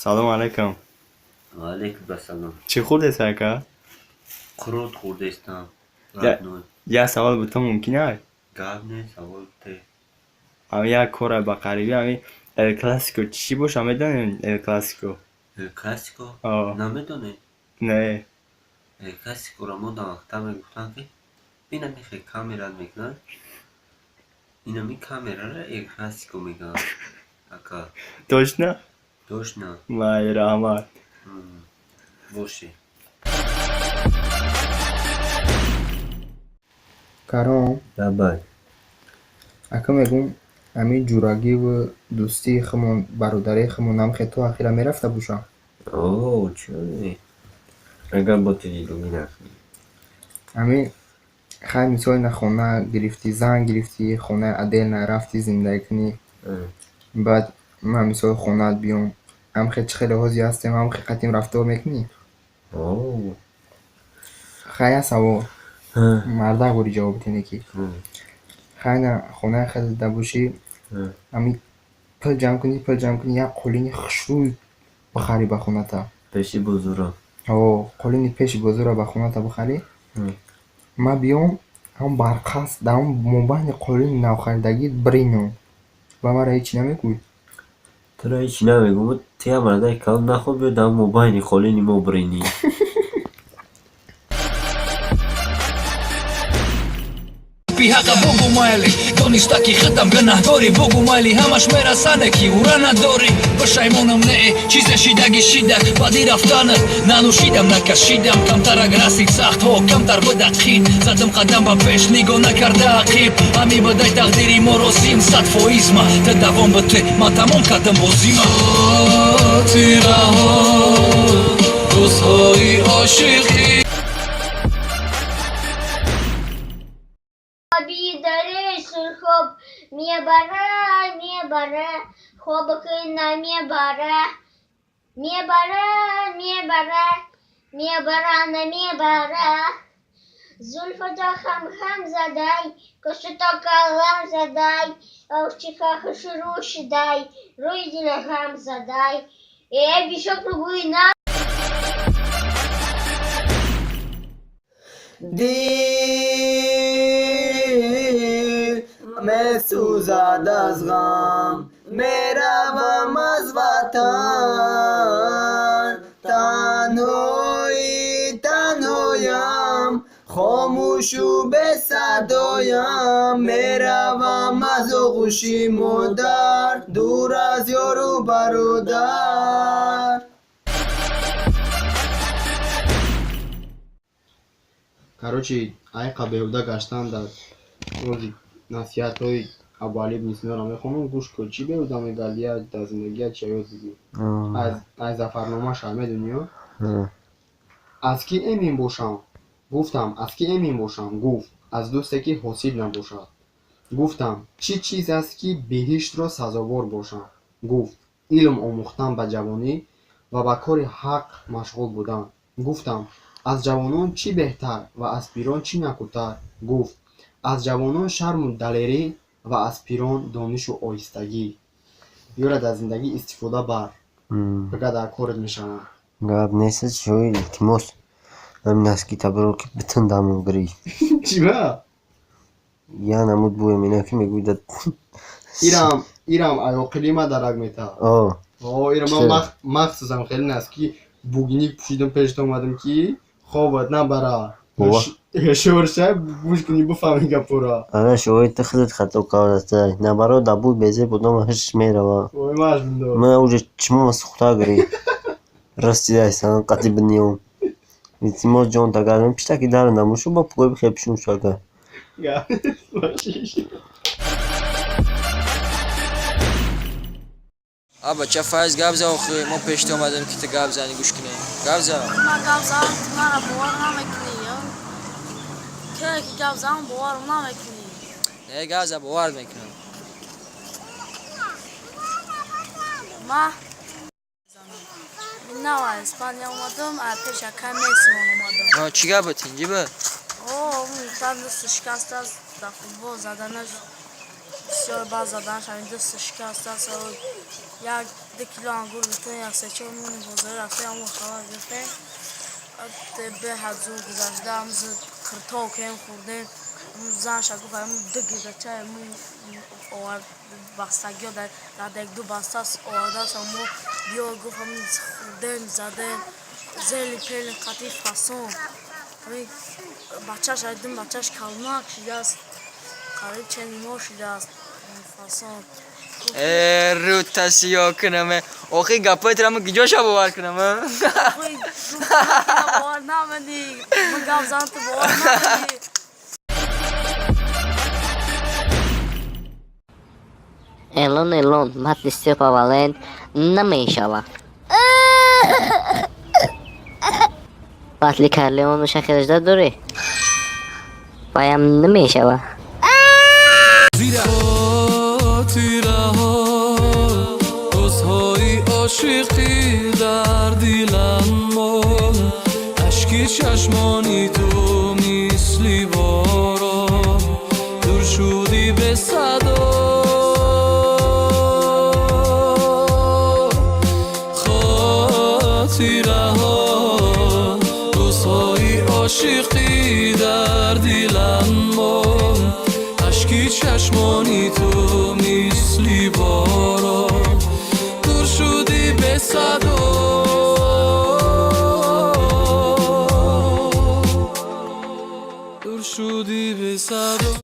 سلام علیکم. علیکم السلام. چی خورده سرکا؟ قرود خورده استم. یه سوال به تو ممکنه؟ گاب نه سوال ته. اما یک کار با قریبی همی ال کلاسیکو چی باشه میدونین ال کلاسیکو؟ ال کلاسیکو؟ آه. نمیدونی؟ نه. ال کلاسیکو را ما دانسته میگفتن که اینا میخوای کامیرا میکنن. اینا می کامیرا را ال کلاسیکو میگن. اکا. точно؟ точно. مای رحمت. باشه. کارام بابا. اکا میگم همین جوراگی و دوستی خمون برادری خمون هم خیلی تو اخیرا میرفته باشم. اوه چه؟ اگر با تو دیدو میرفتی. همین خیلی مثال نخونه گرفتی زن گرفتی خونه عدل نرفتی زندگی کنی بعد من مثال خونه بیام هم خیلی حوضی هستیم هم خیلی قدیم رفتار میکنی اوه. خیلی سوال مرده گوری جواب تینه کی خیلی خونه خیلی دبوشی همین پل جمع کنی یک قلین خشوی بخری به خونه تا پیشی بزرگ. قلین پیش بزرگ به خونه تا بخری ما بیام هم برقصد در هم مبین قلین نو خریدگی برینم و مرا هیچی نمیگوی تو را هیچی نمیگم تی هم مرده کلم نخود بیاد در موبایلی خالینی ما برینی. بی حق بگو مایلی دانسته که خودم گناه داری بگو مایلی همش میرسانه که او را نداری پشیمونم نه چیز شیدگی شیده بعدی رفتنت ننوشیدم نکشیدم کمتر اگر رسید سخت ها کمتر بود عقید زدم قدم به پیش نگاه نکرده عقیب همی بدای تقدیری ما راسیم 100% ما تا دوام بته من تمام کردم بازیم تیره ها روزهای عاشقی بیداری خوب میبره خوب که نمیبره نمیبره زلف تا خم زدای کشت تا کلم زدای او چیکار شروع شدای روی دل هم زدای بیشو پروگوی نه دل میسوزد از غم میروم از وطن تنهایم خاموش و به صدایم میروم از آغوشی مادر دور از یار و برادر. короче айқа беҳуда гаштан дар рози насиҳатҳои аввалӣ бисёр мехонам гӯш кун чӣ беҳуда мегалия дар зиндагият чӣ ёд бигӣ аз зафарномаша медуни ё аз ки эмин бошам гуфтам аз ки эмин бошам гуфт аз дӯсте ки ҳосил набошад гуфтам чӣ чиз аст ки биҳиштро сазовор бошам гуфт илм омӯхтан ба ҷавонӣ ва ба кори ҳақ машғул будан гуфтам аз ҷавонон чӣ беҳтар ва аз пирон чӣ накӯтар гуфт аз ҷавонон шарму далерӣ ва аз пирон донишу оҳистагӣ. биёрад аз зиндагӣ истифода бар бигӯ дар корет мешавам гап нест шои илтимос ҳамин аст ки табро ки битандамон гирӣ чӣ ба я намуд боем ина ки мегӯяд ирам аёқилӣ ма дарак метав ира ман махсусан хеле аст ки бугиник пӯшидам пешат омадам ки хобат набара шорша гӯш кунӣ буфаҳмӣ гапора ана шоҳид ти хеле хато кардастай набаро дабуй безе будама ҳиш мерава ман уҷа чимома сухта гирӣ растидайсан қати бинём илтимос ҷон тагарам пиштаки дара намушу ба пугои бихепшун шага аба ча файз гап зан охи мо пешта омадем ки ту гап зани гӯш кунем гап зан من گازم مرا باور نمیکنی که گازم باور نمیکنی не гап зан бовар мекунам ما نه اسپانیا اومدم پیش کمیسیون اومدم چی گپ بود اینجا با اون تندست شکست است در فوتبال زدنش بسیار باز زدنش همین دست شکست است و یک 2 کیلو انگور گرفتن یک 3-4 مون بازار رفته همون خبر گرفتن به حد زور گذشته هم خرطا و کم خوردن زنش گفت همون 2 گیگچه همون آورد بستگی ها در 1-2 بسته است آورده است اما بیا گفت همون خوردن زدن زیلی پیل قطعی فاسون همین بچهش دیدم بچهش کلمک شده است قریب چند ماه شده است فاسون رو تسیا کنم آخی گپای ترم گیجاشا باور کنم آخی باور نمانی من گپ زن تو باور نمانی الان متن استقبالن نمیشود قتل کرلیون و شکرشده داره پایم نمیشود روزهای عاشقی در دلم مون اشکی چشمانی تو مثلی باران دور شدی به صدا خاطره ها روزهای عاشقی در دلم مون اشکی چشمانی تو مثلی باران دور شدی به صدا دور شدی به صدا